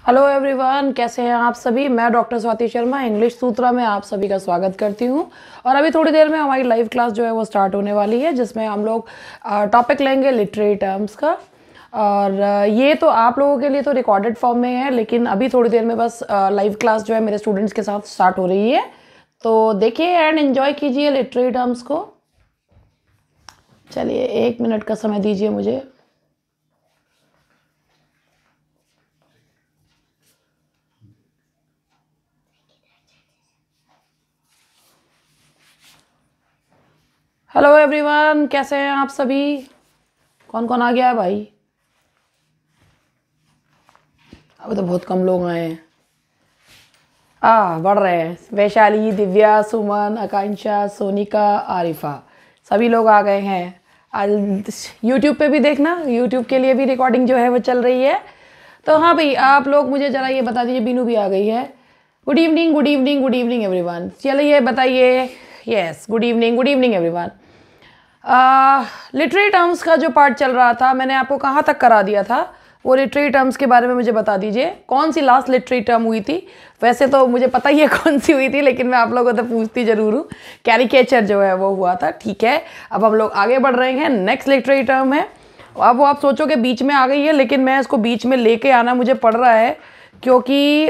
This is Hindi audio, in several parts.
हेलो एवरीवन, कैसे हैं आप सभी। मैं डॉक्टर स्वाति शर्मा इंग्लिश सूत्रा में आप सभी का स्वागत करती हूं। और अभी थोड़ी देर में हमारी लाइव क्लास जो है वो स्टार्ट होने वाली है, जिसमें हम लोग टॉपिक लेंगे लिटरेरी टर्म्स का। और ये तो आप लोगों के लिए तो रिकॉर्डेड फॉर्म में है, लेकिन अभी थोड़ी देर में बस लाइव क्लास जो है मेरे स्टूडेंट्स के साथ स्टार्ट हो रही है। तो देखिए एंड एन्जॉय कीजिए लिटरेरी टर्म्स को। चलिए 1 मिनट का समय दीजिए मुझे। हेलो एवरीवन, कैसे हैं आप सभी। कौन कौन आ गया है भाई। अभी तो बहुत कम लोग आए हैं। बढ़ रहे हैं। वैशाली, दिव्या, सुमन, आकांक्षा, सोनिका, आरिफा, सभी लोग आ गए हैं। आज यूट्यूब पे भी देखना, यूट्यूब के लिए भी रिकॉर्डिंग जो है वो चल रही है। तो हाँ भाई, आप लोग मुझे ज़रा ये बता दीजिए। बीनू भी आ गई है। Good evening, good evening, good evening everyone. चलिए बताइए। Yes, good evening everyone. Literary terms का जो पार्ट चल रहा था, मैंने आपको कहाँ तक करा दिया था, वो लिटरेरी टर्म्स के बारे में मुझे बता दीजिए। कौन सी लास्ट लिटरेरी टर्म हुई थी। वैसे तो मुझे पता ही है कौन सी हुई थी, लेकिन मैं आप लोगों से पूछती ज़रूर हूँ। कैरिकेचर जो है वो हुआ था। ठीक है, अब हम लोग आगे बढ़ रहे हैं। नेक्स्ट लिटरेरी टर्म है। अब वो आप सोचो कि बीच में आ गई है, लेकिन मैं इसको बीच में लेके आना मुझे पड़ रहा है, क्योंकि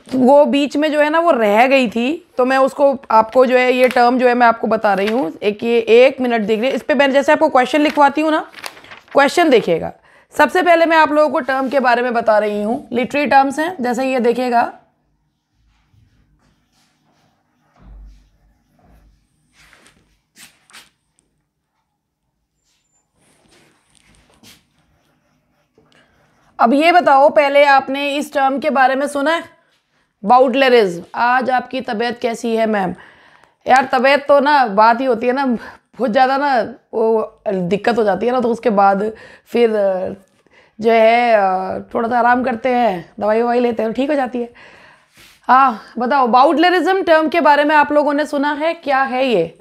वो बीच में जो है ना वो रह गई थी। तो मैं उसको आपको जो है ये टर्म जो है मैं आपको बता रही हूँ। ये 1 मिनट देखिए। इस पे मैंने जैसे आपको क्वेश्चन लिखवाती हूँ ना, क्वेश्चन देखिएगा। सबसे पहले मैं आप लोगों को टर्म के बारे में बता रही हूँ। लिटरेरी टर्म्स हैं, जैसे ये देखिएगा। अब ये बताओ, पहले आपने इस टर्म के बारे में सुना है, बाउडलरिज्म। आज आपकी तबीयत कैसी है मैम। यार तबीयत तो ना बात ही होती है ना, बहुत ज़्यादा ना वो दिक्कत हो जाती है ना, तो उसके बाद फिर जो है थोड़ा सा आराम करते हैं, दवाई ववाई लेते हैं, ठीक हो जाती है। हाँ बताओ, बाउडलरिज्म टर्म के बारे में आप लोगों ने सुना है, क्या है ये।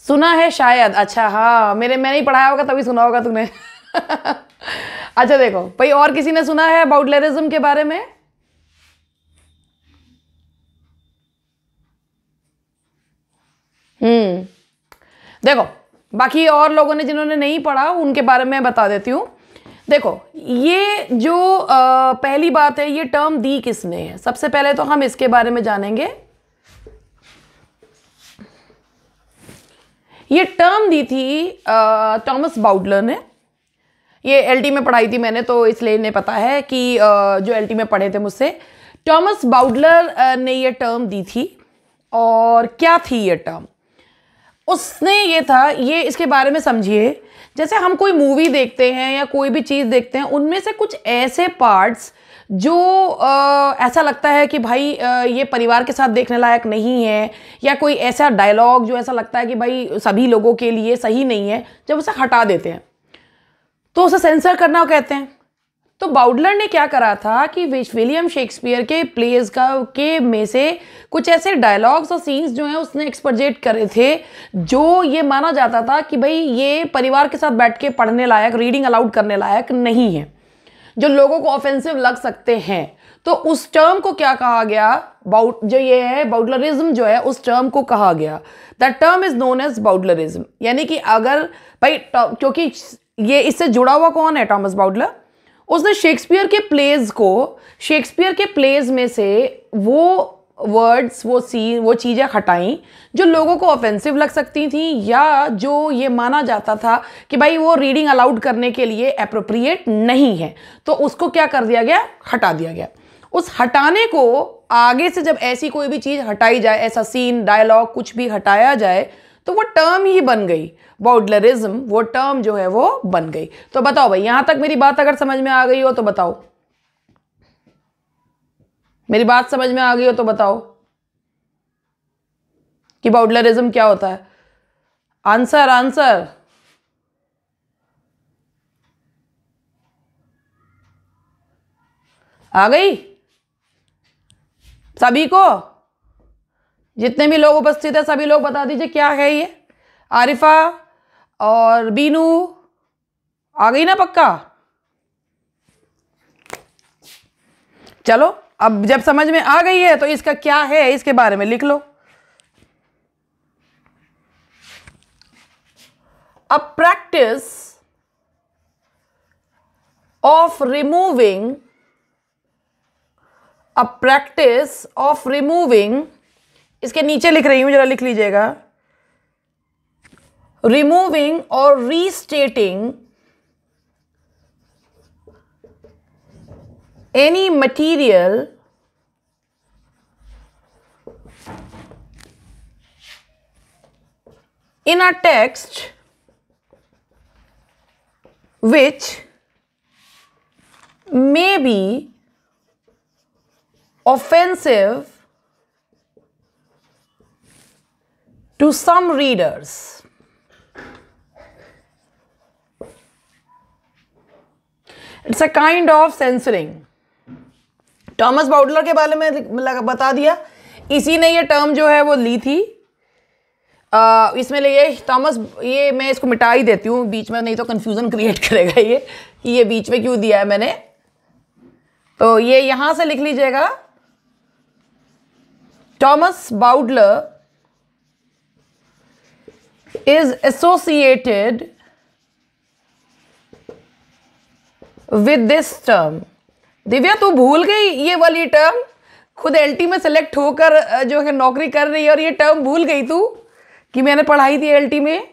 सुना है शायद। अच्छा हाँ, मैंने ही पढ़ाया होगा तभी सुना होगा तुमने। अच्छा देखो भाई, और किसी ने सुना है बाउडलरिज्म के बारे में। देखो, बाकी और लोगों ने जिन्होंने नहीं पढ़ा उनके बारे में बता देती हूँ। देखो, ये जो पहली बात है, ये टर्म दी किसने है। सबसे पहले तो हम इसके बारे में जानेंगे। ये टर्म दी थी थॉमस बाउडलर ने। ये एलटी में पढ़ाई थी मैंने, तो इसलिए इन्हें पता है कि जो एलटी में पढ़े थे मुझसे, थॉमस बाउडलर ने ये टर्म दी थी। और क्या थी ये टर्म, उसने ये था, ये इसके बारे में समझिए। जैसे हम कोई मूवी देखते हैं या कोई भी चीज़ देखते हैं, उनमें से कुछ ऐसे पार्ट्स जो ऐसा लगता है कि भाई ये परिवार के साथ देखने लायक नहीं है, या कोई ऐसा डायलॉग जो ऐसा लगता है कि भाई सभी लोगों के लिए सही नहीं है, जब उसे हटा देते हैं तो उसे सेंसर करना कहते हैं। तो बाउडलर ने क्या करा था कि विलियम शेक्सपियर के प्लेज के में से कुछ ऐसे डायलॉग्स और सीन्स जो हैं उसने एक्सपर्जेट करे थे, जो ये माना जाता था कि भाई ये परिवार के साथ बैठ के पढ़ने लायक, रीडिंग अलाउड करने लायक नहीं है, जो लोगों को ऑफेंसिव लग सकते हैं। तो उस टर्म को क्या कहा गया, जो ये है बाउडलरिज्म जो है, उस टर्म को कहा गया, that term is known as bowdlerism. यानी कि अगर भाई, क्योंकि ये इससे जुड़ा हुआ कौन है, थॉमस बाउडलर। उसने शेक्सपियर के प्लेज में से वो वर्ड्स, वो चीज़ें हटाई जो लोगों को ऑफेंसिव लग सकती थी, या जो ये माना जाता था कि भाई वो रीडिंग अलाउड करने के लिए एप्रोप्रिएट नहीं है। तो उसको क्या कर दिया गया, हटा दिया गया। उस हटाने को आगे से जब ऐसी कोई भी चीज़ हटाई जाए, ऐसा सीन, डायलॉग कुछ भी हटाया जाए, तो वो टर्म ही बन गई बाउडलरिज्म। वो टर्म जो है वो बन गई। तो बताओ भाई, यहां तक मेरी बात अगर समझ में आ गई हो तो बताओ। मेरी बात समझ में आ गई हो तो बताओ कि बाउडलरिज्म क्या होता है। Answer answer. आ गई सभी को। जितने भी लोग उपस्थित है सभी लोग बता दीजिए क्या है ये। आरिफा और बीनू आ गई ना पक्का। चलो अब जब समझ में आ गई है तो इसका क्या है इसके बारे में लिख लो। A practice of removing, a practice of removing, इसके नीचे लिख रही हूं, जरा लिख लीजिएगा। रिमूविंग और रीस्टेटिंग any material in a text which may be offensive to some readers. It's a kind of censoring. Thomas Bowdler के बारे में बता दिया, इसी ने ये टर्म जो है वो ली थी। इसमें लिए थॉमस, ये मैं इसको मिटा ही देती हूँ बीच में, नहीं तो कंफ्यूजन क्रिएट करेगा ये कि ये बीच में क्यों दिया है मैंने। तो ये यहां से लिख लीजिएगा, Thomas Bowdler is associated with this term. Divya तू भूल गई ये वाली टर्म, खुद एलटी में सेलेक्ट होकर जो है नौकरी कर रही है और ये टर्म भूल गई तू कि मैंने पढ़ाई थी एलटी में।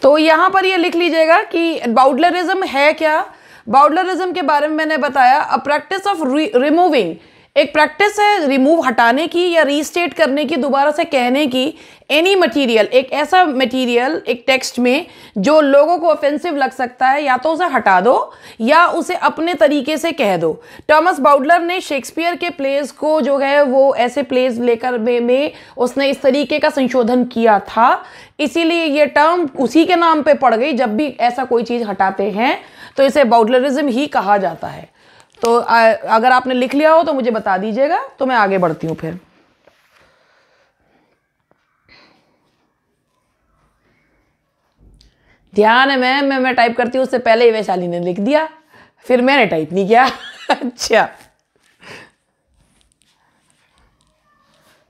तो यहां पर ये लिख लीजिएगा कि बाउडलरिज्म है क्या। बाउडलरिज्म के बारे में मैंने बताया, अ प्रैक्टिस ऑफ रिमूविंग, एक प्रैक्टिस है रिमूव, हटाने की या रीस्टेट करने की, दोबारा से कहने की, एनी मटेरियल, एक ऐसा मटेरियल एक टेक्स्ट में जो लोगों को ऑफेंसिव लग सकता है, या तो उसे हटा दो या उसे अपने तरीके से कह दो। टॉमस बाउडलर ने शेक्सपियर के प्लेस को जो है वो ऐसे प्लेस लेकर में उसने इस तरीके का संशोधन किया था, इसीलिए ये टर्म उसी के नाम पे पड़ गई। जब भी ऐसा कोई चीज़ हटाते हैं तो इसे बाउडलरिज्म ही कहा जाता है। तो अगर आपने लिख लिया हो तो मुझे बता दीजिएगा, तो मैं आगे बढ़ती हूं फिर। ध्यान है, मैं टाइप करती हूँ उससे पहले ही वैशाली ने लिख दिया, फिर मैंने टाइप नहीं किया। अच्छा,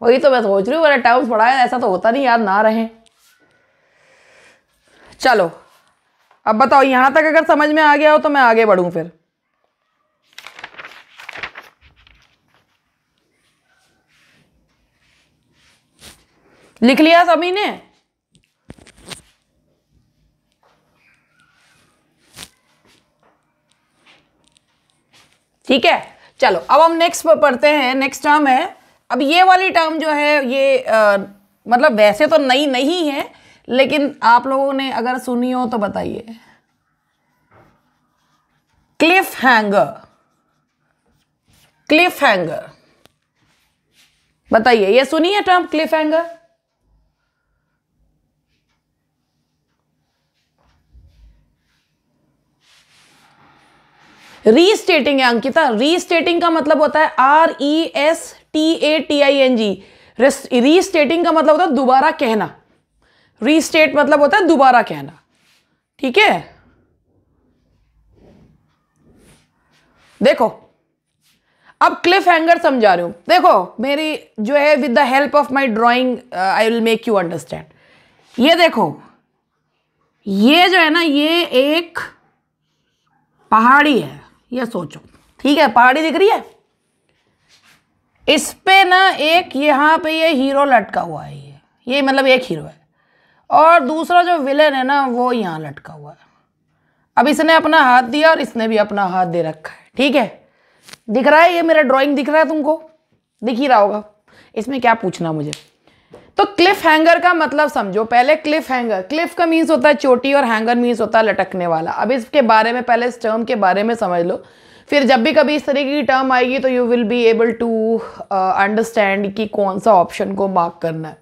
वही तो मैं सोच रही हूँ, मेरा टर्म्स पढ़ा है, ऐसा तो होता नहीं याद ना रहे। चलो अब बताओ, यहां तक अगर समझ में आ गया हो तो मैं आगे बढ़ूं फिर। लिख लिया सभी ने? ठीक है, चलो अब हम नेक्स्ट पढ़ते हैं। नेक्स्ट टर्म है, अब ये वाली टर्म जो है ये मतलब वैसे तो नई नहीं है, लेकिन आप लोगों ने अगर सुनी हो तो बताइए। क्लिफ हैंगर, क्लिफ हैंगर, बताइए ये सुनी है टर्म क्लिफ हैंगर? रीस्टेटिंग है अंकिता, रीस्टेटिंग का मतलब होता है RESTATING। रीस्टेटिंग का मतलब होता है दोबारा कहना, रीस्टेट मतलब होता है दोबारा कहना, ठीक है। देखो अब क्लिफ हैंगर समझा रही हूं, देखो मेरी जो है with the help of my drawing I will make you understand. ये देखो, ये जो है ना, ये एक पहाड़ी है, ये सोचो, ठीक है, पहाड़ी दिख रही है, इस पे ना एक यहां पे ये हीरो लटका हुआ है, ये मतलब एक हीरो है, और दूसरा जो विलेन है ना वो यहां लटका हुआ है। अब इसने अपना हाथ दिया और इसने भी अपना हाथ दे रखा है, ठीक है, दिख रहा है, ये मेरा ड्राइंग दिख रहा है तुमको, दिख ही रहा होगा, इसमें क्या पूछना मुझे। तो क्लिफ हैंगर का मतलब समझो पहले। क्लिफ हैंगर, क्लिफ का मीन्स होता है चोटी और हैंगर मीन्स होता है लटकने वाला। अब इसके बारे में पहले इस टर्म के बारे में समझ लो, फिर जब भी कभी इस तरीके की टर्म आएगी तो you will be able to understand कि कौन सा ऑप्शन को मार्क करना है।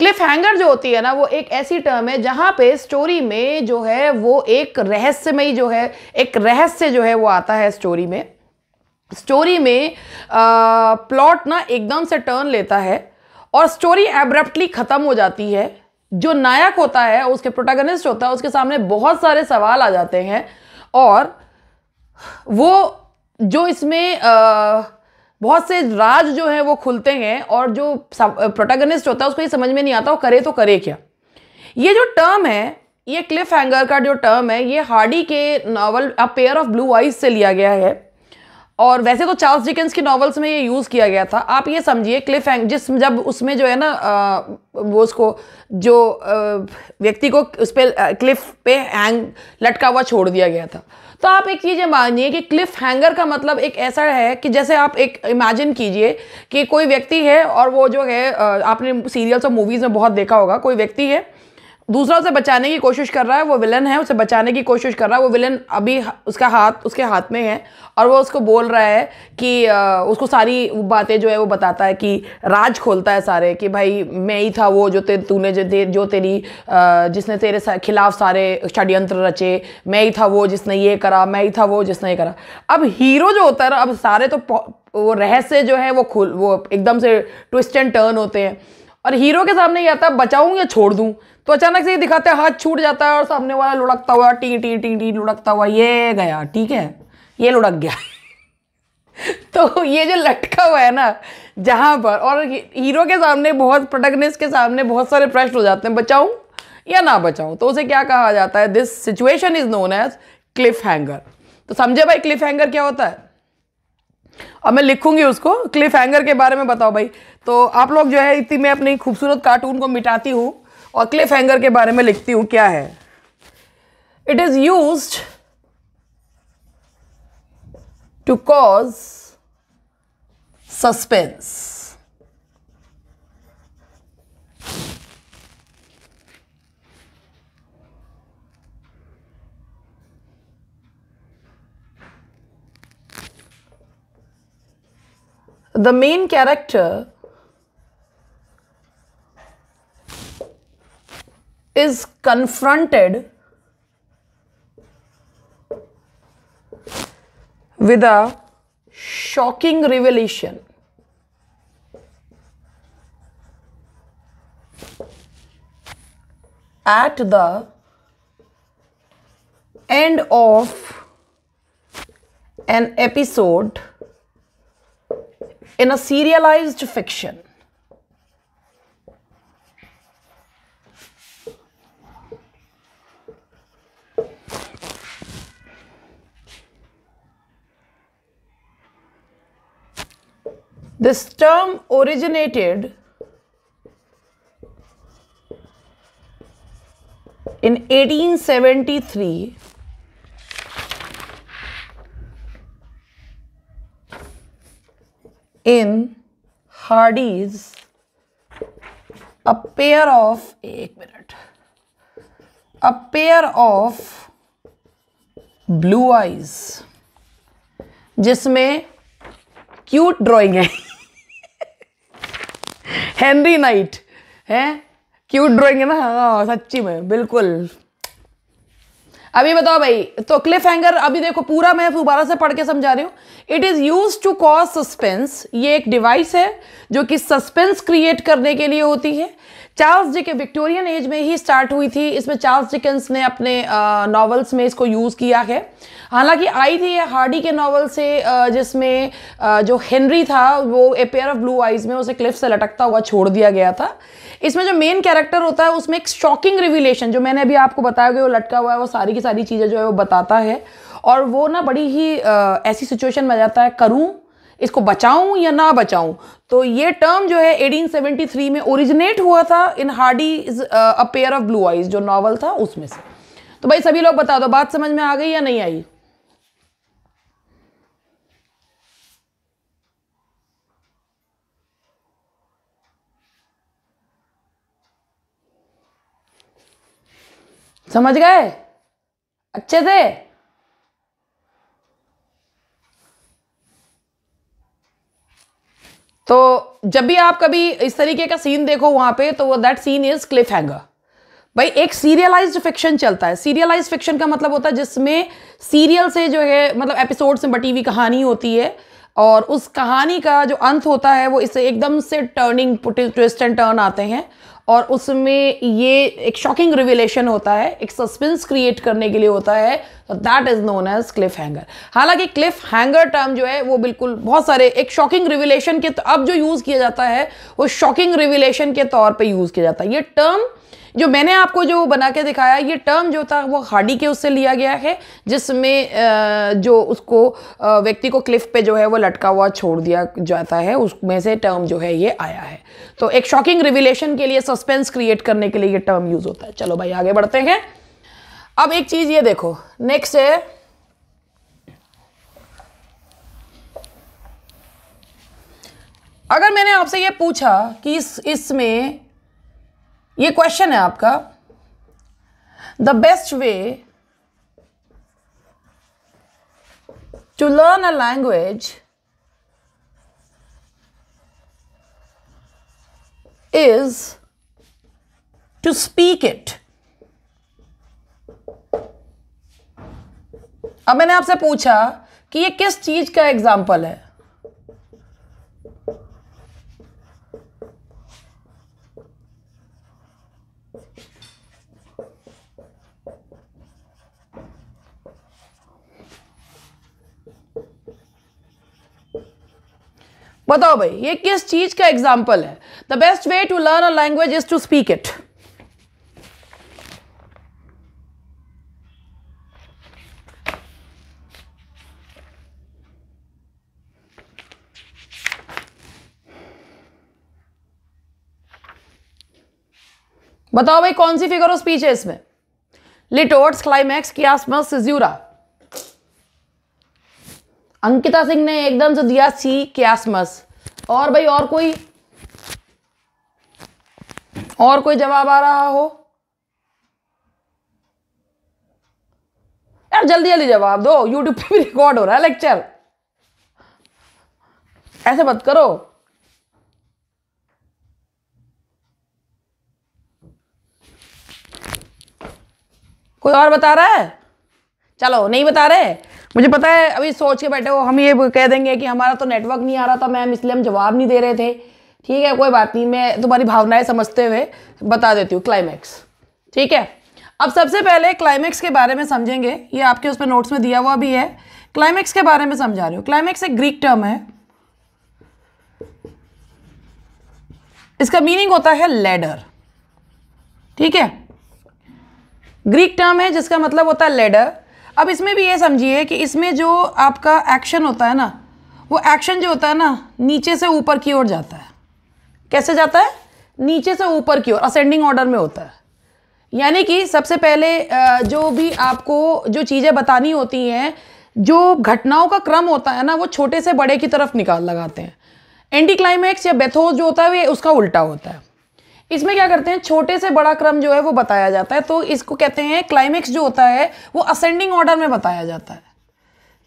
क्लिफ हैंगर जो होती है ना, वो एक ऐसी टर्म है जहां पे स्टोरी में जो है वो एक रहस्यमयी जो है, एक रहस्य जो है वो आता है स्टोरी में। स्टोरी में प्लॉट ना एकदम से टर्न लेता है और स्टोरी एब्रप्टली ख़त्म हो जाती है, जो नायक होता है, उसके प्रोटैगनिस्ट होता है, उसके सामने बहुत सारे सवाल आ जाते हैं और वो जो इसमें बहुत से राज जो है वो खुलते हैं और जो प्रोटैगनिस्ट होता है उसको ये समझ में नहीं आता वो करे तो करे क्या। ये जो टर्म है, ये क्लिफ हैंगर का जो टर्म है, ये हार्डी के novel a pair of blue eyes से लिया गया है और वैसे तो चार्ल्स डिकेंस की नॉवेल्स में ये यूज़ किया गया था। आप ये समझिए क्लिफ हैंग जब उसमें जो है ना वो उसको जो व्यक्ति को उस पर क्लिफ पे हैंग लटका हुआ छोड़ दिया गया था। तो आप एक चीज़ मानिए कि क्लिफ हैंगर का मतलब एक ऐसा है कि जैसे आप एक इमेजिन कीजिए कि कोई व्यक्ति है और वो जो है आपने सीरियल्स और मूवीज़ में बहुत देखा होगा, कोई व्यक्ति है दूसरा उसे बचाने की कोशिश कर रहा है, वो विलन है, उसे बचाने की कोशिश कर रहा है, वो विलन अभी उसके हाथ में है और वो उसको बोल रहा है कि उसको सारी बातें जो है वो बताता है कि राज खोलता है सारे कि भाई मैं ही था वो जो जिसने तेरे खिलाफ सारे षड्यंत्र रचे, मैं ही था वो जिसने ये करा, मैं ही था वो जिसने ये करा। अब हीरो जो होता है अब सारे तो वो रहस्य जो है वो एकदम से ट्विस्ट एंड टर्न होते हैं और हीरो के सामने ये आता है बचाऊं या छोड़ दूं, तो अचानक से ये दिखाते हैं हाथ छूट जाता है और सामने वाला लुढ़कता हुआ टी टी टी टी लुढ़कता हुआ ये गया, ठीक है, ये लुढ़क गया। तो ये जो लटका हुआ है ना जहां पर, और हीरो के सामने बहुत प्रोटैगनिस्ट के सामने बहुत सारे प्रश्न हो जाते हैं बचाऊं या ना बचाऊं, तो उसे क्या कहा जाता है, this situation is known as cliffhanger. तो समझे भाई क्लिफ हैंगर क्या होता है। अब मैं लिखूंगी उसको, क्लिफ हैंगर के बारे में बताओ भाई। तो आप लोग जो है इतनी मैं अपनी खूबसूरत कार्टून को मिटाती हूँ और क्लिफ हैंगर के बारे में लिखती हूँ क्या है। It is used to cause suspense. The main character is confronted with a shocking revelation at the end of an episode in a serialized fiction. This term originated in 1873 in Hardy's A Pair of Blue Eyes, जिसमें क्यूट ड्राइंग है। हेनरी नाइट है, क्यूट ड्राइंग है ना, हाँ सच्ची में बिल्कुल। अभी बताओ भाई, तो क्लिफ हैंगर अभी देखो पूरा मैं दोबारा से पढ़ के समझा रही हूँ। It is use to cause suspense, ये एक डिवाइस है जो कि सस्पेंस क्रिएट करने के लिए होती है। चार्ल्स डिकेंस विक्टोरियन एज में ही स्टार्ट हुई थी, इसमें चार्ल्स डिकेंस ने अपने नॉवेल्स में इसको यूज़ किया है। हालांकि आई थी हार्डी के नॉवल से जिसमें जो हेनरी था वो a pair of blue eyes में उसे क्लिफ से लटकता हुआ छोड़ दिया गया था। इसमें जो मेन कैरेक्टर होता है उसमें एक शॉकिंग रिविलेशन, जो मैंने अभी आपको बताया कि वो लटका हुआ है, वो सारी की सारी चीज़ें जो है वो बताता है और वो ना बड़ी ही ऐसी सिचुएशन में जाता है, करूँ इसको बचाऊं या ना बचाऊं। तो ये टर्म जो है 1873 में ओरिजिनेट हुआ था in Hardy a pair of blue eyes जो नॉवल था उसमें से। तो भाई सभी लोग बता दो बात समझ में आ गई या नहीं आई। समझ गए अच्छे से। तो जब भी आप कभी इस तरीके का सीन देखो वहां पे, तो वो that scene is cliffhanger. भाई एक सीरियलाइज्ड फिक्शन चलता है। सीरियलाइज्ड फिक्शन का मतलब होता है जिसमें सीरियल से जो है मतलब एपिसोड से बटी हुई कहानी होती है, और उस कहानी का जो अंत होता है वो इससे एकदम से टर्निंग ट्विस्ट एंड टर्न आते हैं और उसमें ये एक शॉकिंग रिविलेशन होता है, एक सस्पेंस क्रिएट करने के लिए होता है, तो that is known as cliffhanger. हालांकि क्लिफ हैंगर टर्म जो है वो बिल्कुल बहुत सारे एक शॉकिंग रिविलेशन के अब जो यूज किया जाता है वो शॉकिंग रिविलेशन के तौर पे यूज किया जाता है। ये टर्म जो मैंने आपको जो बना के दिखाया, ये टर्म जो था वो हार्डी के उससे लिया गया है, जिसमें जो उसको व्यक्ति को क्लिफ पे जो है वो लटका हुआ छोड़ दिया जाता है, उसमें से टर्म जो है ये आया है। तो एक शॉकिंग रिविलेशन के लिए, सस्पेंस क्रिएट करने के लिए ये टर्म यूज होता है। चलो भाई आगे बढ़ते हैं। अब एक चीज ये देखो, नेक्स्ट है अगर मैंने आपसे ये पूछा कि इसमें ये क्वेश्चन है आपका, the best way to learn a language is to speak it. अब मैंने आपसे पूछा कि ये किस चीज का एग्जाम्पल है। बताओ भाई ये किस चीज का एग्जाम्पल है। The best way to learn a language is to speak it. बताओ भाई कौन सी फिगर ऑफ स्पीच है इसमें। Litotes, climax, chiasmus, caesura. Ankita Singh ने एकदम से दिया सी, कियासमस। और भाई और कोई जवाब आ रहा हो यार, जल्दी जल्दी जवाब दो, यूट्यूब पे भी रिकॉर्ड हो रहा है लेक्चर, ऐसे मत करो। कोई और बता रहा है? चलो नहीं बता रहे, मुझे पता है अभी सोच के बैठे हो हम ये कह देंगे कि हमारा तो नेटवर्क नहीं आ रहा था मैम, इसलिए हम जवाब नहीं दे रहे थे। ठीक है कोई बात नहीं, मैं तुम्हारी भावनाएं समझते हुए बता देती हूँ क्लाइमैक्स। ठीक है, अब सबसे पहले क्लाइमैक्स के बारे में समझेंगे, ये आपके उसमें नोट्स में दिया हुआ भी है। क्लाइमैक्स के बारे में समझा रही हूँ। क्लाइमैक्स एक ग्रीक टर्म है, इसका मीनिंग होता है लैडर। ठीक है, ग्रीक टर्म है जिसका मतलब होता है लैडर। अब इसमें भी ये समझिए कि इसमें जो आपका एक्शन होता है ना, वो एक्शन जो होता है ना नीचे से ऊपर की ओर जाता है। कैसे जाता है? नीचे से ऊपर की ओर, असेंडिंग ऑर्डर में होता है। यानी कि सबसे पहले जो भी आपको जो चीज़ें बतानी होती हैं, जो घटनाओं का क्रम होता है ना, वो छोटे से बड़े की तरफ निकाल लगाते हैं। एंटी क्लाइमैक्स या बेथोस जो होता है वो उसका उल्टा होता है। इसमें क्या करते हैं, छोटे से बड़ा क्रम जो है वो बताया जाता है, तो इसको कहते हैं क्लाइमैक्स जो होता है वो असेंडिंग ऑर्डर में बताया जाता है।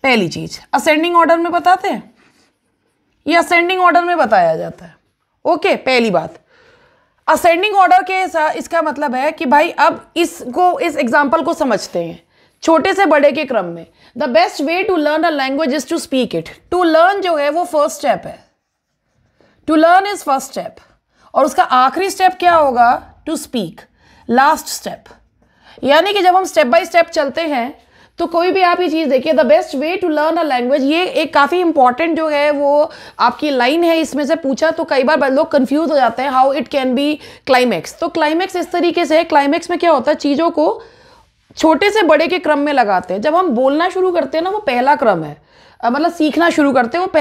पहली चीज असेंडिंग ऑर्डर में बताते हैं, ये असेंडिंग ऑर्डर में बताया जाता है। ओके, पहली बात असेंडिंग ऑर्डर के साथ इसका मतलब है कि भाई अब इस एग्जाम्पल को समझते हैं छोटे से बड़े के क्रम में। The best way to learn a language is to speak it. To learn जो है वो फर्स्ट स्टेप है, to learn is first step, और उसका आखिरी स्टेप क्या होगा? To speak, last step. यानी कि जब हम स्टेप बाय स्टेप चलते हैं तो कोई भी आप ये चीज़ देखिए, the best way to learn a language, ये एक काफ़ी इंपॉर्टेंट जो है वो आपकी लाइन है। इसमें से पूछा तो कई बार लोग कंफ्यूज हो जाते हैं, how it can be climax. तो क्लाइमैक्स इस तरीके से है, क्लाइमैक्स में क्या होता है, चीज़ों को छोटे से बड़े के क्रम में लगाते हैं। जब हम बोलना शुरू करते हैं ना, वो पहला क्रम है, मतलब सीखना शुरू करते हैं, वो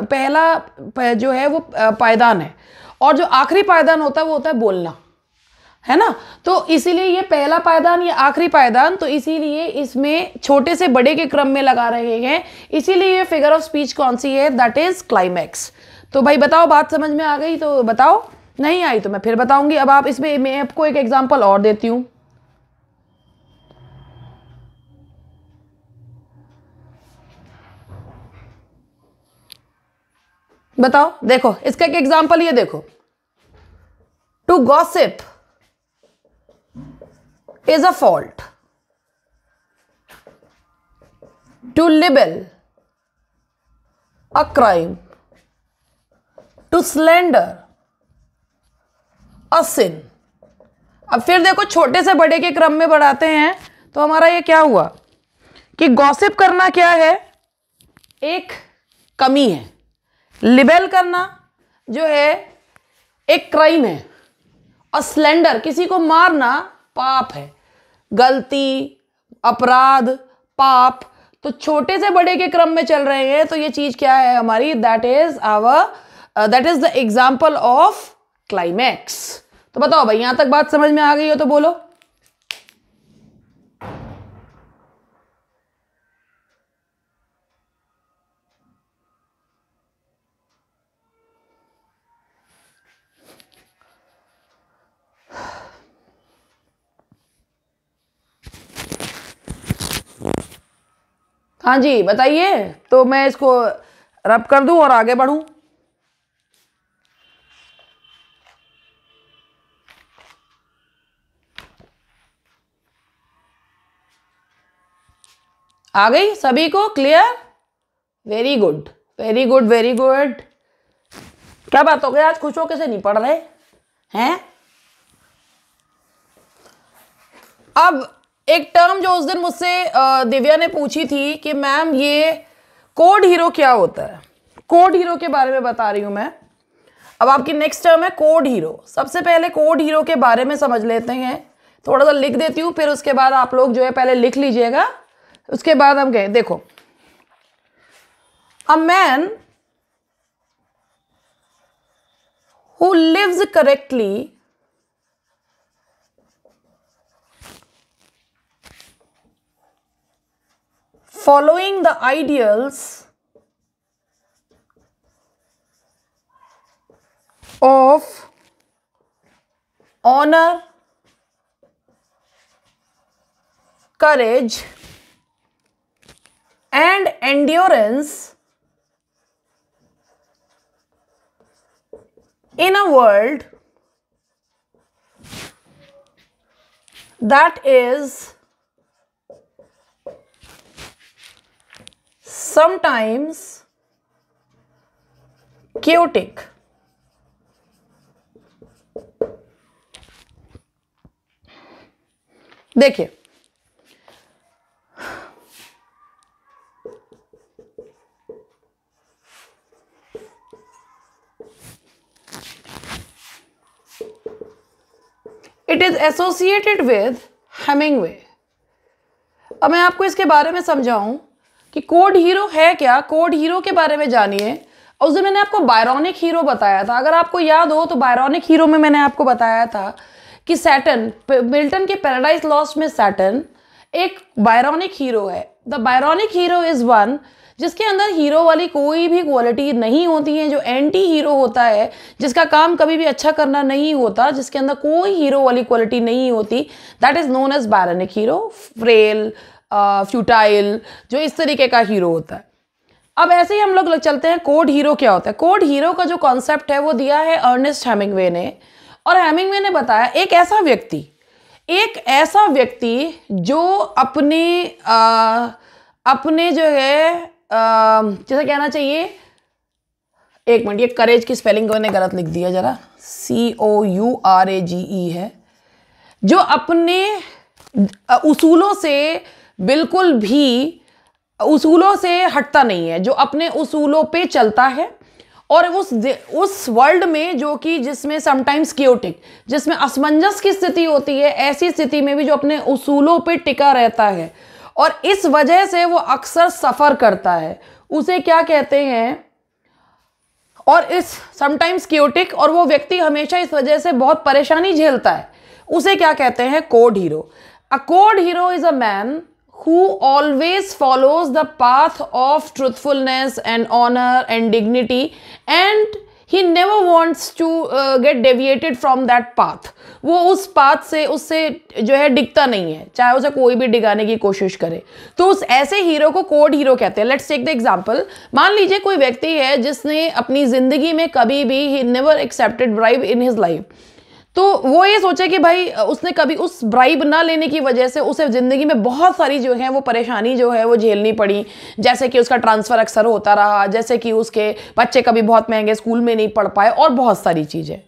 पहला जो है वो पायदान है, और जो आखिरी पायदान होता है वो होता है बोलना, है ना। तो इसीलिए ये पहला पायदान, ये आखिरी पायदान, तो इसीलिए इसमें छोटे से बड़े के क्रम में लगा रहे हैं। इसीलिए ये फिगर ऑफ स्पीच कौन सी है? That is climax. तो भाई बताओ, बात समझ में आ गई तो बताओ, नहीं आई तो मैं फिर बताऊंगी। अब आप इसमें मैं आपको एक एग्जाम्पल और देती हूं। बताओ, देखो इसका एक एग्जाम्पल ये देखो, to gossip is a fault, to libel a crime, to slander a sin. अब फिर देखो छोटे से बड़े के क्रम में बढ़ाते हैं तो हमारा ये क्या हुआ कि गॉसिप करना क्या है, एक कमी है, लिबेल करना जो है एक क्राइम है, और स्लेंडर किसी को मारना पाप है, गलती, अपराध, पाप। तो छोटे से बड़े के क्रम में चल रहे हैं तो ये चीज क्या है हमारी, that is the example of climax. तो बताओ भाई यहां तक बात समझ में आ गई हो तो बोलो। हाँ जी बताइए, तो मैं इसको रब कर दूं और आगे बढ़ूं। आ गई सभी को clear? Very good very good very good. क्या बात हो गई, आज खुश होकर से नहीं पढ़ रहे हैं? अब एक टर्म जो उस दिन मुझसे दिव्या ने पूछी थी कि मैम ये कोड हीरो क्या होता है, कोड हीरो के बारे में बता रही हूं मैं। अब आपकी नेक्स्ट टर्म है कोड हीरो। सबसे पहले कोड हीरो के बारे में समझ लेते हैं, थोड़ा सा लिख देती हूँ, फिर उसके बाद आप लोग जो है पहले लिख लीजिएगा, उसके बाद हम कहें। देखो, a man who lives correctly following the ideals of honor, courage and endurance in a world that is sometimes chaotic. देखिए, it is associated with Hemingway. अब मैं आपको इसके बारे में समझाऊं कि कोड हीरो है क्या, कोड हीरो के बारे में जानिए। और उस दिन मैंने आपको बायरॉनिक हीरो बताया था, अगर आपको याद हो तो बायरॉनिक हीरो में मैंने आपको बताया था कि सैटर्न, मिल्टन के पैराडाइज लॉस्ट में सैटर्न एक बायरॉनिक हीरो है। द बायरॉनिक हीरो इज वन जिसके अंदर हीरो वाली कोई भी क्वालिटी नहीं होती है, जो एंटी हीरो होता है, जिसका काम कभी भी अच्छा करना नहीं होता, जिसके अंदर कोई हीरो वाली क्वालिटी नहीं होती, that is known as Byronic hero. Frail, futile, जो इस तरीके का हीरो होता है। अब ऐसे ही हम लोग चलते हैं, कोड हीरो क्या होता है। कोड हीरो का जो कॉन्सेप्ट है वो दिया है अर्नेस्ट हेमिंगवे ने, और हेमिंगवे ने बताया एक ऐसा व्यक्ति जो अपने जो है जैसे कहना चाहिए, एक मिनट, ये करेज की स्पेलिंग मैंने गलत लिख दिया जरा, COURAGE है, जो अपने उसूलों से बिल्कुल भी उसूलों से हटता नहीं है, जो अपने उसूलों पे चलता है, और उस वर्ल्ड में जो कि जिसमें समटाइम्स क्योटिक, जिसमें असमंजस की स्थिति होती है, ऐसी स्थिति में भी जो अपने उसूलों पे टिका रहता है और इस वजह से वो अक्सर सफ़र करता है, उसे क्या कहते हैं। और इस समटाइम्स क्योटिक, और वो व्यक्ति हमेशा इस वजह से बहुत परेशानी झेलता है, उसे क्या कहते हैं, code hero. A code hero is a man who always follows the path of truthfulness and honor and dignity, and he never wants to get deviated from that path. वो उस पाथ से, उससे जो है डिगता नहीं है, चाहे उसे कोई भी डिगाने की कोशिश करे। तो उस ऐसे हीरो को कोड हीरो कहते हैं। लेट्स टेक द एग्जांपल, मान लीजिए कोई व्यक्ति है जिसने अपनी जिंदगी में कभी भी he never accepted bribe in his life, तो वो ये सोचे कि भाई उसने कभी उस ब्राइब ना लेने की वजह से उसे ज़िंदगी में बहुत सारी जो है वो परेशानी जो है वो झेलनी पड़ी, जैसे कि उसका ट्रांसफ़र अक्सर होता रहा, जैसे कि उसके बच्चे कभी बहुत महंगे स्कूल में नहीं पढ़ पाए और बहुत सारी चीज़ें।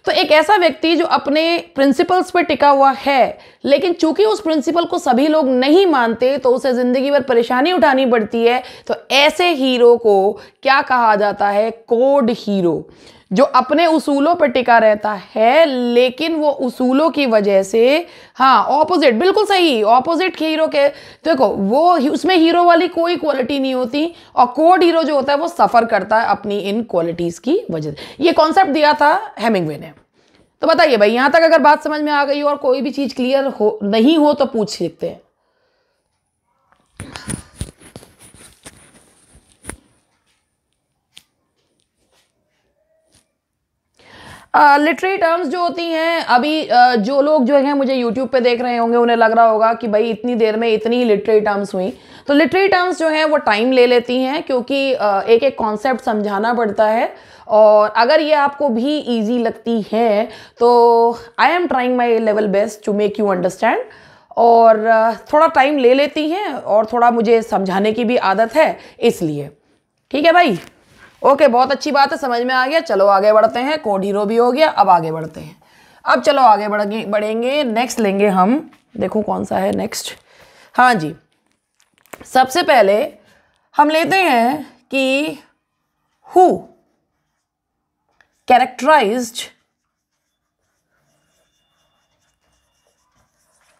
तो एक ऐसा व्यक्ति जो अपने प्रिंसिपल्स पे टिका हुआ है, लेकिन चूंकि उस प्रिंसिपल को सभी लोग नहीं मानते तो उसे ज़िंदगी भर परेशानी उठानी पड़ती है, तो ऐसे हीरो को क्या कहा जाता है? Code hero. जो अपने उसूलों पर टिका रहता है, लेकिन वो उसूलों की वजह से, हाँ ऑपोजिट, बिल्कुल सही, ऑपोजिट हीरो के, देखो वो उसमें हीरो वाली कोई क्वालिटी नहीं होती, और कोड हीरो जो होता है वो सफ़र करता है अपनी इन क्वालिटीज़ की वजह से। ये कॉन्सेप्ट दिया था हेमिंगवे ने। तो बताइए भाई, यहाँ तक अगर बात समझ में आ गई और कोई भी चीज़ क्लियर हो नहीं हो तो पूछ सकते हैं। लिटरेरी टर्म्स जो होती हैं, अभी जो लोग जो हैं मुझे यूट्यूब पे देख रहे होंगे उन्हें लग रहा होगा कि भाई इतनी देर में इतनी लिटरेरी टर्म्स हुई। तो लिटरेरी टर्म्स जो हैं वो टाइम ले लेती हैं, क्योंकि एक एक कॉन्सेप्ट समझाना पड़ता है, और अगर ये आपको भी ईजी लगती है तो I am trying my level best to make you understand. और थोड़ा टाइम ले लेती हैं और थोड़ा मुझे समझाने की भी आदत है, इसलिए। ठीक है भाई, ओके, बहुत अच्छी बात है, समझ में आ गया। चलो आगे बढ़ते हैं, कोड हीरो भी हो गया, अब आगे बढ़ते हैं। अब चलो आगे बढ़ेंगे, नेक्स्ट लेंगे हम, देखो कौन सा है नेक्स्ट। हाँ जी, सबसे पहले हम लेते हैं कि who characterised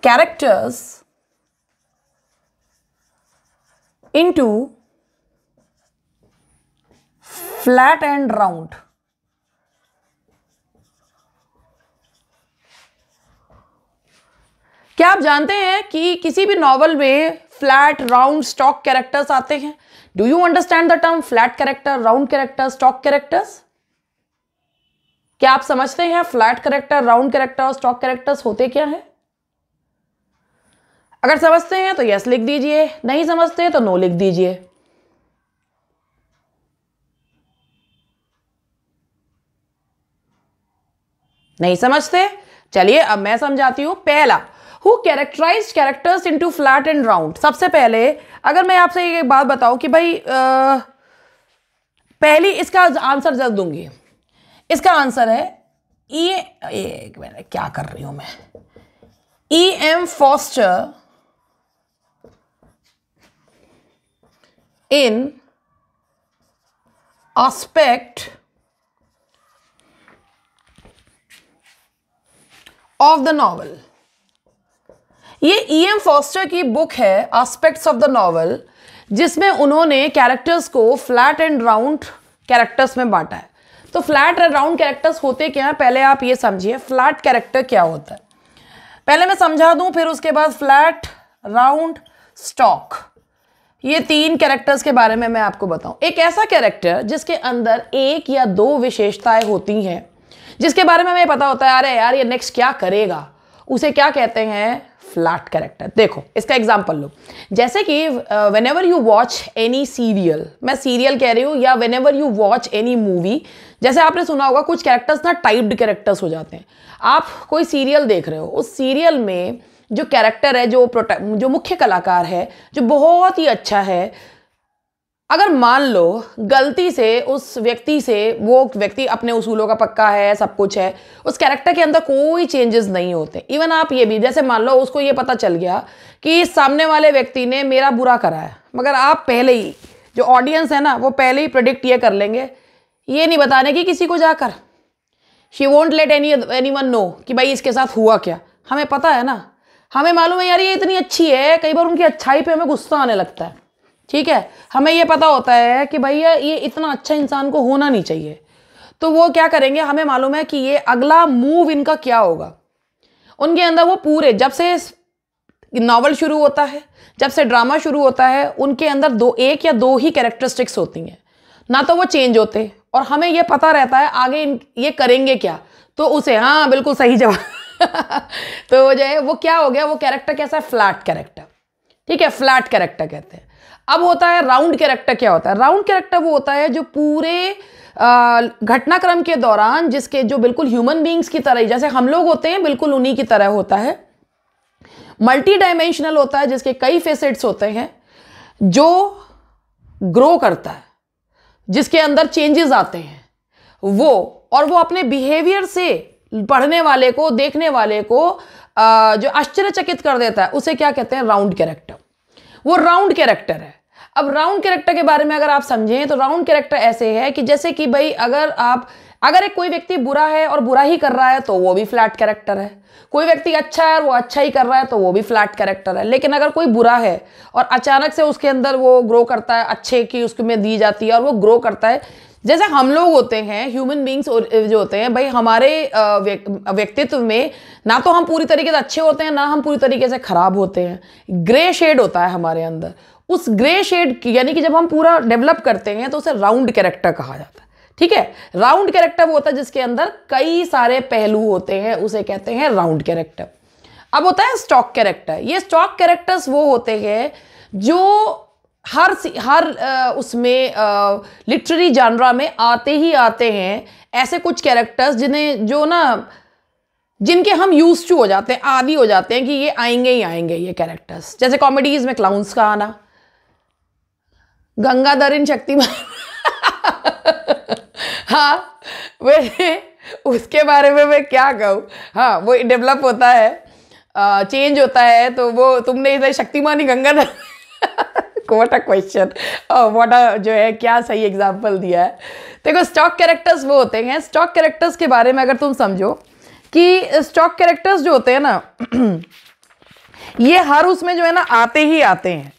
characters into flat and round। क्या आप जानते हैं कि किसी भी नॉवल में फ्लैट, राउंड, स्टॉक कैरेक्टर्स आते हैं? Do you understand the term flat character, round character, stock characters? क्या आप समझते हैं फ्लैट कैरेक्टर, राउंड कैरेक्टर और स्टॉक कैरेक्टर्स होते क्या हैं? अगर समझते हैं तो यस लिख दीजिए, नहीं समझते तो नो लिख दीजिए। नहीं समझते? चलिए अब मैं समझाती हूं। पहला, who characterised characters into flat and round. सबसे पहले अगर मैं आपसे एक बात बताऊं कि भाई पहली इसका आंसर जल्द दूंगी। इसका आंसर है एक मिनट, क्या कर रही हूं मैं, E.M. Forster in aspect of the novel। ये E.M. फॉस्टर की बुक है एस्पेक्ट्स ऑफ द नॉवल, जिसमें उन्होंने कैरेक्टर्स को फ्लैट एंड राउंड कैरेक्टर्स में बांटा है। तो फ्लैट एंड राउंड कैरेक्टर्स होते क्या हैं, पहले आप ये समझिए फ्लैट कैरेक्टर क्या होता है। पहले मैं समझा दूं, फिर उसके बाद फ्लैट, राउंड, स्टॉक, ये तीन कैरेक्टर्स के बारे में मैं आपको बताऊं। एक ऐसा कैरेक्टर जिसके अंदर एक या दो विशेषताएं होती हैं, जिसके बारे में हमें पता होता है अरे यार ये नेक्स्ट क्या करेगा, उसे क्या कहते हैं? Flat character. देखो इसका एग्जांपल लो, जैसे कि whenever you watch any serial, मैं सीरियल कह रही हूँ, या whenever you watch any movie, जैसे आपने सुना होगा कुछ कैरेक्टर्स ना टाइप्ड कैरेक्टर्स हो जाते हैं। आप कोई सीरियल देख रहे हो, उस सीरियल में जो कैरेक्टर है, जो मुख्य कलाकार है, जो बहुत ही अच्छा है, अगर मान लो गलती से उस व्यक्ति से, वो व्यक्ति अपने उसूलों का पक्का है, सब कुछ है, उस कैरेक्टर के अंदर कोई चेंजेस नहीं होते। इवन आप ये भी, जैसे मान लो उसको ये पता चल गया कि सामने वाले व्यक्ति ने मेरा बुरा करा है, मगर आप पहले ही, जो ऑडियंस है ना, वो पहले ही प्रेडिक्ट ये कर लेंगे, ये नहीं बताने की किसी को जाकर, she won't let anyone know कि भाई इसके साथ हुआ क्या। हमें पता है ना, हमें मालूम है यार ये इतनी अच्छी है, कई बार उनकी अच्छाई पे हमें गुस्सा आने लगता है। ठीक है, हमें ये पता होता है कि भैया ये इतना अच्छा इंसान को होना नहीं चाहिए, तो वो क्या करेंगे, हमें मालूम है कि ये अगला मूव इनका क्या होगा। उनके अंदर वो पूरे, जब से नॉवल शुरू होता है, जब से ड्रामा शुरू होता है, उनके अंदर एक या दो ही कैरेक्टरिस्टिक्स होती हैं, ना तो वो चेंज होते, और हमें ये पता रहता है आगे ये करेंगे क्या, तो उसे, हाँ बिल्कुल सही जवाब तो जो है वो क्या हो गया, वो कैरेक्टर कैसा है? Flat character. ठीक है, फ्लैट कैरेक्टर कहते हैं। अब होता है राउंड कैरेक्टर। क्या होता है राउंड कैरेक्टर? वो होता है जो पूरे घटनाक्रम के दौरान जिसके जो बिल्कुल ह्यूमन बींग्स की तरह ही जैसे हम लोग होते हैं बिल्कुल उन्हीं की तरह होता है। मल्टी डायमेंशनल होता है जिसके कई फेसेट्स होते हैं, जो ग्रो करता है, जिसके अंदर चेंजेस आते हैं वो, और वो अपने बिहेवियर से पढ़ने वाले को, देखने वाले को जो आश्चर्यचकित कर देता है, उसे क्या कहते हैं? Round character. वो राउंड कैरेक्टर है। अब राउंड कैरेक्टर के बारे में अगर आप समझें तो राउंड कैरेक्टर ऐसे है कि जैसे कि भाई अगर एक कोई व्यक्ति बुरा है और बुरा ही कर रहा है तो वो भी फ्लैट कैरेक्टर है, कोई व्यक्ति अच्छा है और वो अच्छा ही कर रहा है तो वो भी फ्लैट कैरेक्टर है। लेकिन अगर कोई बुरा है और अचानक से उसके अंदर वो ग्रो करता है, अच्छे की उसमें दी जाती है और वो ग्रो करता है, जैसे हम लोग होते हैं ह्यूमन बींग्स जो होते हैं भाई, हमारे व्यक्तित्व में ना तो हम पूरी तरीके से अच्छे होते हैं ना हम पूरी तरीके से खराब होते हैं, ग्रे शेड होता है हमारे अंदर। उस ग्रे शेड यानी कि जब हम पूरा डेवलप करते हैं तो उसे राउंड कैरेक्टर कहा जाता है। ठीक है, राउंड कैरेक्टर वो होता है जिसके अंदर कई सारे पहलू होते हैं, उसे कहते हैं राउंड कैरेक्टर। अब होता है स्टॉक कैरेक्टर। ये स्टॉक कैरेक्टर्स वो होते हैं जो हर उसमें लिटरेरी जानरा में आते ही आते हैं, ऐसे कुछ कैरेक्टर्स जिनके हम यूज टू हो जाते हैं, आदी हो जाते हैं कि ये आएंगे ही आएंगे ये कैरेक्टर्स। जैसे कॉमेडीज में क्लाउन्स का आना, गंगाधर इन शक्तिमान हाँ, वैसे उसके बारे में मैं क्या कहूँ। हाँ, वो डेवलप होता है, चेंज होता है, तो वो तुमने इधर शक्तिमान ही Gangadhar what a question, what a जो है क्या सही एग्जांपल दिया है। देखो स्टॉक कैरेक्टर्स वो होते हैं, स्टॉक कैरेक्टर्स के बारे में अगर तुम समझो कि स्टॉक कैरेक्टर्स जो होते हैं ना ये हर उसमें जो है ना आते ही आते हैं।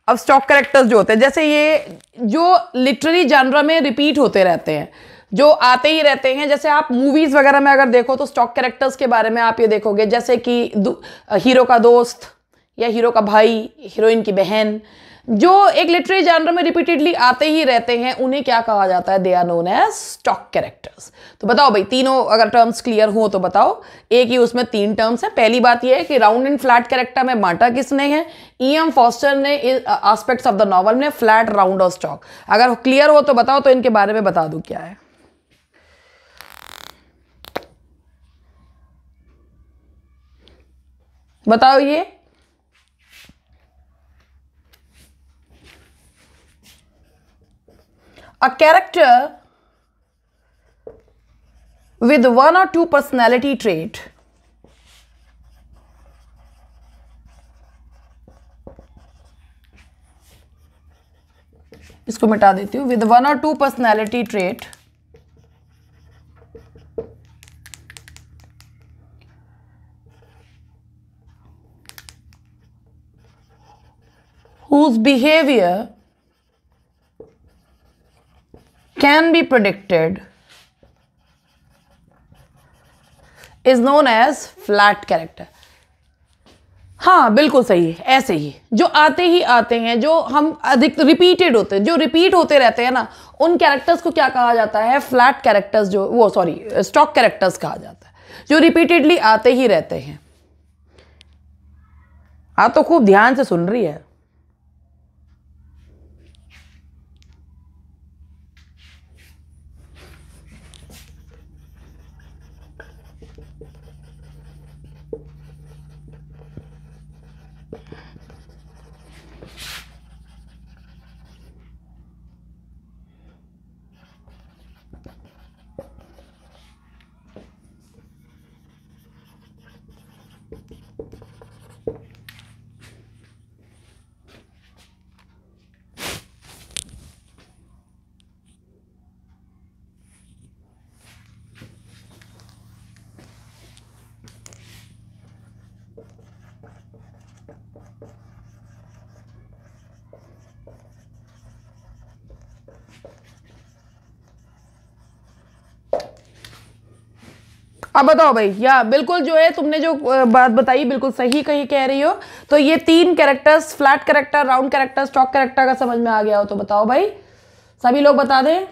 अब स्टॉक कैरेक्टर्स जो होते हैं जैसे ये जो लिटरेरी जानरा में रिपीट होते रहते हैं, जो आते ही रहते हैं, जैसे आप मूवीज वगैरह में अगर देखो तो स्टॉक कैरेक्टर्स के बारे में आप ये देखोगे जैसे कि हीरो का दोस्त या हीरो का भाई, हीरोइन की बहन, जो एक लिटरेरी जानर में रिपीटेडली आते ही रहते हैं, उन्हें क्या कहा जाता है? They are known as stock characters. तो बताओ भाई, तीनों अगर टर्म्स क्लियर हो तो बताओ। एक ही उसमें 3 टर्म्स है। पहली बात यह है कि राउंड एंड फ्लैट कैरेक्टर में बांटा किसने है? E.M. फॉस्टर ने एस्पेक्ट्स ऑफ द नॉवल में, फ्लैट, राउंड और स्टॉक। अगर क्लियर हो तो बताओ, तो इनके बारे में बता दूं क्या है। बताओ ये a character with 1 or 2 personality trait इसको मिटा देती हूँ। with 1 or 2 personality trait whose behavior can be predicted is known as flat character। हाँ बिल्कुल सही है, ऐसे ही जो आते ही आते हैं, जो हम अधिक रिपीटेड होते हैं, जो रिपीट होते रहते हैं ना, उन कैरेक्टर्स को क्या कहा जाता है? फ्लैट कैरेक्टर्स, स्टॉक कैरेक्टर्स कहा जाता है, जो रिपीटेडली आते ही रहते हैं। आप तो खूब ध्यान से सुन रही है। अब बताओ भाई, या बिल्कुल जो है तुमने जो बात बताई बिल्कुल सही कहीं कह रही हो। तो ये 3 characters, flat character, round character, stock character का समझ में आ गया हो तो बताओ भाई, सभी लोग बता दें।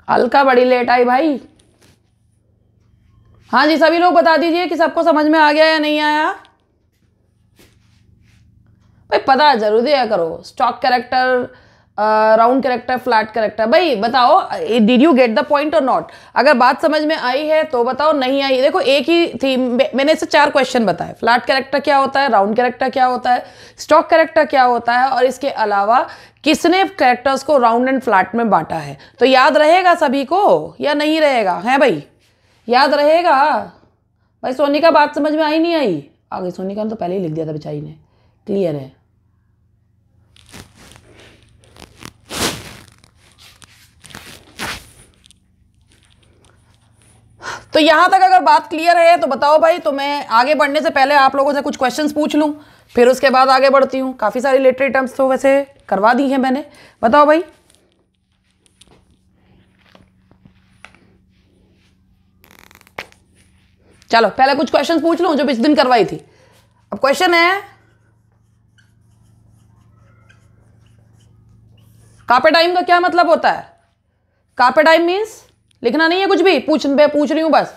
अलका बड़ी लेट आई भाई, हाँ जी, सभी लोग बता दीजिए कि सबको समझ में आ गया या नहीं आया। भाई पता जरूर दिया करो, stock character, round character, flat character. भाई बताओ, did you get the point और नॉट? अगर बात समझ में आई है तो बताओ, नहीं आई देखो एक ही थी, मैंने इससे 4 क्वेश्चन बताए। फ्लैट कैरेक्टर क्या होता है, राउंड कैरेक्टर क्या होता है, स्टॉक कैरेक्टर क्या होता है, और इसके अलावा किसने कैरेक्टर्स को राउंड एंड फ्लैट में बांटा है। तो याद रहेगा सभी को या नहीं रहेगा? है भाई, याद रहेगा? भाई सोनिका बात समझ में आई नहीं आई? आ गई सोनिका ने तो पहले ही लिख दिया था बेचारी ने। क्लियर है? तो यहां तक अगर बात क्लियर है तो बताओ भाई। तो मैं आगे बढ़ने से पहले आप लोगों से कुछ क्वेश्चंस पूछ लूं, फिर उसके बाद आगे बढ़ती हूं। काफी सारी लिटरेरी टर्म्स तो वैसे करवा दी है मैंने। बताओ भाई, चलो पहले कुछ क्वेश्चंस पूछ लूं जो पिछले दिन करवाई थी। अब क्वेश्चन है, कार्पे डाइम का क्या मतलब होता है? कार्पे डाइम मीन्स, लिखना नहीं है कुछ भी, मैं पूछ रही हूं बस,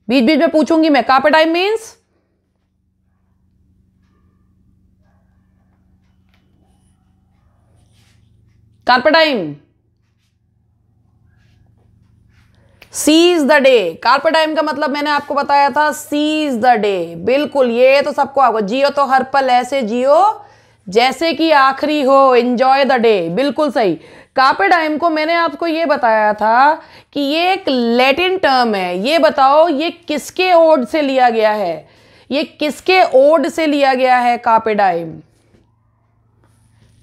बीच बीच में पूछूंगी मैं। Carpe diem means carpe diem, seize the day. Carpe diem का मतलब मैंने आपको बताया था, सीज द डे। बिल्कुल, ये तो सबको आपको, जियो तो हर पल ऐसे जियो जैसे कि आखिरी हो, एंजॉय द डे। बिल्कुल सही। कार्पे डाइम को मैंने आपको ये बताया था कि ये एक लैटिन टर्म है। ये बताओ, ये किसके ओड से लिया गया है? ये किसके ओड से लिया गया है carpe diem?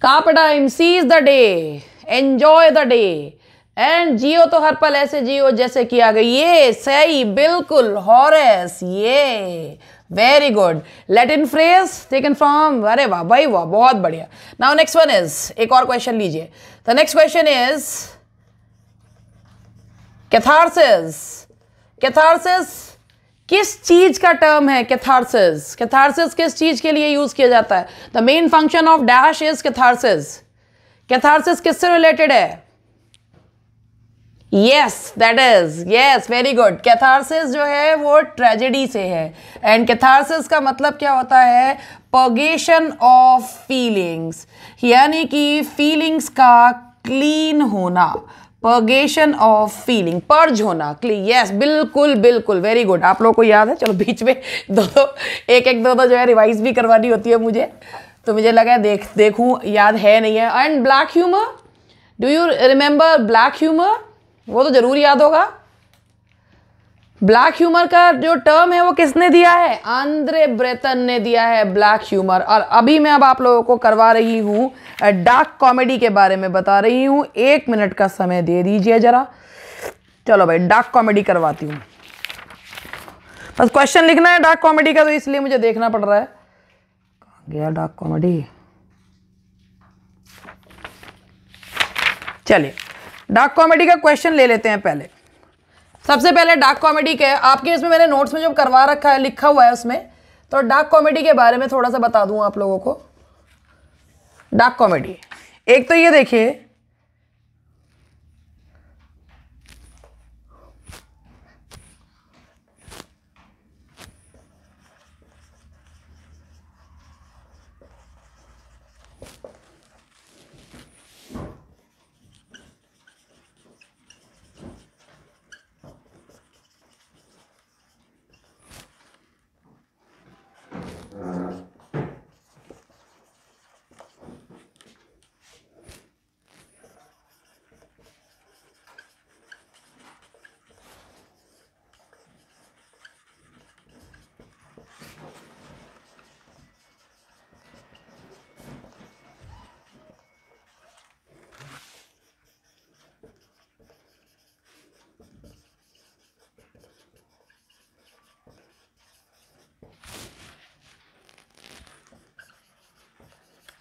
Carpe diem, seize the day, enjoy the day, and जियो तो हर पल ऐसे जियो जैसे कि आ गई। ये सही, बिल्कुल हॉरेस। ये very good Latin phrase taken from, अरे वाह भाई वाह, बहुत बढ़िया। नाउ नेक्स्ट वन इज, एक और क्वेश्चन लीजिए। The next question is catharsis. Catharsis किस चीज का टर्म है? कैथारसिस, कैथारसिस किस चीज के लिए यूज किया जाता है? The main function of dash is catharsis. Catharsis किससे रिलेटेड है? Yes that is, yes very good. Catharsis जो है वो ट्रेजेडी से है, एंड कैथारसिस का मतलब क्या होता है? पर्गेशन ऑफ फीलिंग्स, यानी कि फीलिंग्स का क्लीन होना। पर्गेशन ऑफ फीलिंग, पर्ज होना, क्लीन। यस बिल्कुल बिल्कुल, वेरी गुड। आप लोगों को याद है? चलो बीच में दो एक दो जो है रिवाइज भी करवानी होती है मुझे, तो मुझे लगा देखूं याद है नहीं है। And black humour, do you remember black humour? वो तो जरूर याद होगा। ब्लैक ह्यूमर का जो टर्म है वो किसने दिया है? आंद्रे ब्रेतन ने दिया है ब्लैक ह्यूमर। और अभी मैं अब आप लोगों को करवा रही हूँ डार्क कॉमेडी के बारे में बता रही हूँ। 1 मिनट का समय दे दीजिए जरा। चलो भाई डार्क कॉमेडी करवाती हूँ। बस क्वेश्चन लिखना है डार्क कॉमेडी का, तो इसलिए मुझे देखना पड़ रहा है। कहाँ गया डार्क कॉमेडी? चलिए डार्क कॉमेडी का क्वेश्चन ले लेते हैं पहले। सबसे पहले डार्क कॉमेडी के आपके इसमें मैंने नोट्स में जो करवा रखा है, लिखा हुआ है उसमें, तो डार्क कॉमेडी के बारे में थोड़ा सा बता दूं आप लोगों को। डार्क कॉमेडी, एक तो ये देखिए,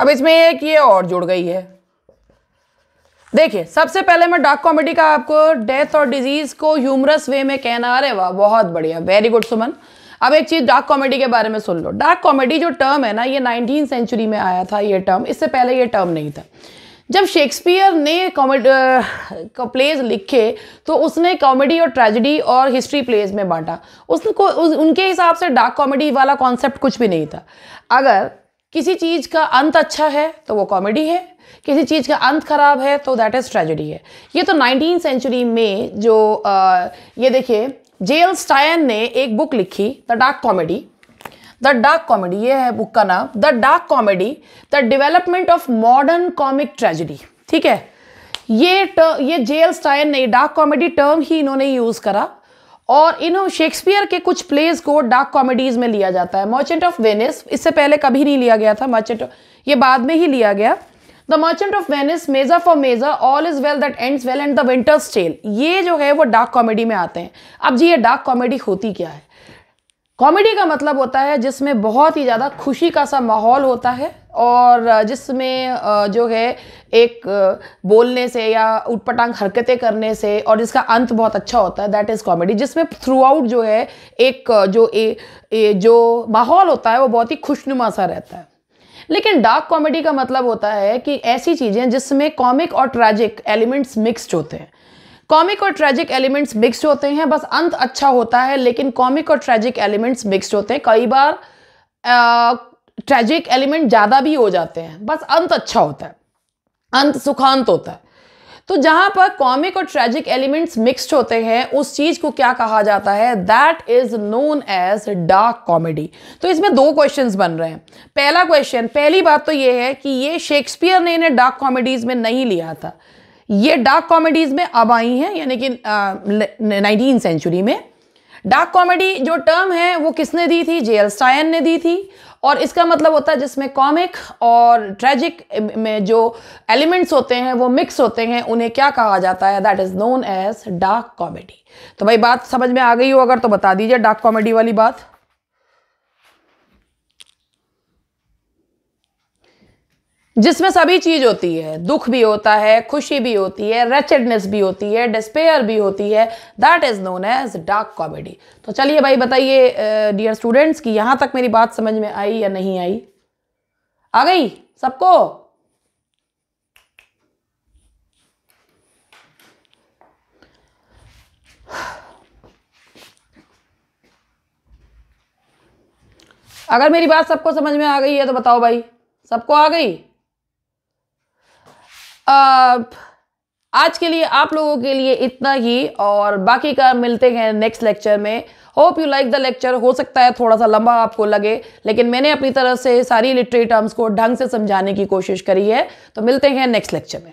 अब इसमें एक ये और जुड़ गई है। देखिए सबसे पहले मैं डार्क कॉमेडी का आपको डेथ और डिजीज को ह्यूमरस वे में कहना, अरे वाह बहुत बढ़िया, वेरी गुड सुमन। अब एक चीज डार्क कॉमेडी के बारे में सुन लो। डार्क कॉमेडी जो टर्म है ना, ये 19वीं सेंचुरी में आया था ये टर्म, इससे पहले ये टर्म नहीं था। जब शेक्सपियर ने प्लेज लिखे तो उसने कॉमेडी और ट्रेजेडी और हिस्ट्री प्लेज में बांटा। उनके हिसाब से डार्क कॉमेडी वाला कॉन्सेप्ट कुछ भी नहीं था। अगर किसी चीज़ का अंत अच्छा है तो वो कॉमेडी है, किसी चीज़ का अंत खराब है तो दैट इज़ ट्रेजेडी है। ये तो 19th सेंचुरी में जो ये देखिए जेएल स्टाइन ने एक बुक लिखी the dark comedy. The dark comedy, ये है बुक का नाम, the dark comedy the development of modern comic tragedy. ठीक है, ये जेएल स्टाइन ने डार्क कॉमेडी टर्म ही इन्होंने यूज़ करा और इन्होंने शेक्सपियर के कुछ प्लेज को डार्क कॉमेडीज में लिया जाता है। मर्चेंट ऑफ वेनिस इससे पहले कभी नहीं लिया गया था, ये बाद में ही लिया गया। The Merchant of Venice, Measure for Measure, All is Well that Ends Well and the Winter's Tale, ये जो है वो डार्क कॉमेडी में आते हैं। अब जी ये डार्क कॉमेडी होती क्या है? कॉमेडी का मतलब होता है जिसमें बहुत ही ज़्यादा खुशी का सा माहौल होता है और जिसमें जो है एक बोलने से या उटपटांग हरकतें करने से और जिसका अंत बहुत अच्छा होता है, दैट इज़ कॉमेडी। जिसमें थ्रू आउट जो है एक जो माहौल होता है वो बहुत ही खुशनुमा सा रहता है। लेकिन डार्क कॉमेडी का मतलब होता है कि ऐसी चीज़ें जिसमें कॉमिक और ट्रैजिक एलिमेंट्स मिक्स्ड होते हैं। कॉमिक और ट्रैजिक एलिमेंट्स मिक्स्ड होते हैं, बस अंत अच्छा होता है, लेकिन कॉमिक और ट्रैजिक एलिमेंट्स मिक्स्ड होते हैं। कई बार ट्रैजिक एलिमेंट ज़्यादा भी हो जाते हैं, बस अंत अच्छा होता है, अंत सुखांत होता है। तो जहाँ पर कॉमिक और ट्रैजिक एलिमेंट्स मिक्स्ड होते हैं उस चीज़ को क्या कहा जाता है? That is known as dark comedy. तो इसमें दो क्वेश्चंस बन रहे हैं। पहला क्वेश्चन, पहली बात तो ये है कि ये शेक्सपियर ने इन्हें डार्क कॉमेडीज में नहीं लिया था, ये डार्क कॉमेडीज में अब आई हैं, यानी कि 19th सेंचुरी में। डार्क कॉमेडी जो टर्म है वो किसने दी थी? जेएल स्टाइन ने दी थी। और इसका मतलब होता है जिसमें कॉमिक और ट्रैजिक में जो एलिमेंट्स होते हैं वो मिक्स होते हैं, उन्हें क्या कहा जाता है? That is known as dark comedy. तो भाई बात समझ में आ गई हो अगर तो बता दीजिए डार्क कॉमेडी वाली बात। जिसमें सभी चीज होती है, दुख भी होता है, खुशी भी होती है, रेचेडनेस भी होती है, डिस्पेयर भी होती है, that is known as dark comedy. तो चलिए भाई बताइए डियर स्टूडेंट्स कि यहां तक मेरी बात समझ में आई या नहीं आई? आ गई सबको? अगर मेरी बात सबको समझ में आ गई है तो बताओ भाई, सबको आ गई? आज के लिए आप लोगों के लिए इतना ही और बाकी का मिलते हैं नेक्स्ट लेक्चर में। Hope you like the lecture. हो सकता है थोड़ा सा लंबा आपको लगे, लेकिन मैंने अपनी तरफ से सारी लिटरेरी टर्म्स को ढंग से समझाने की कोशिश करी है। तो मिलते हैं नेक्स्ट लेक्चर में।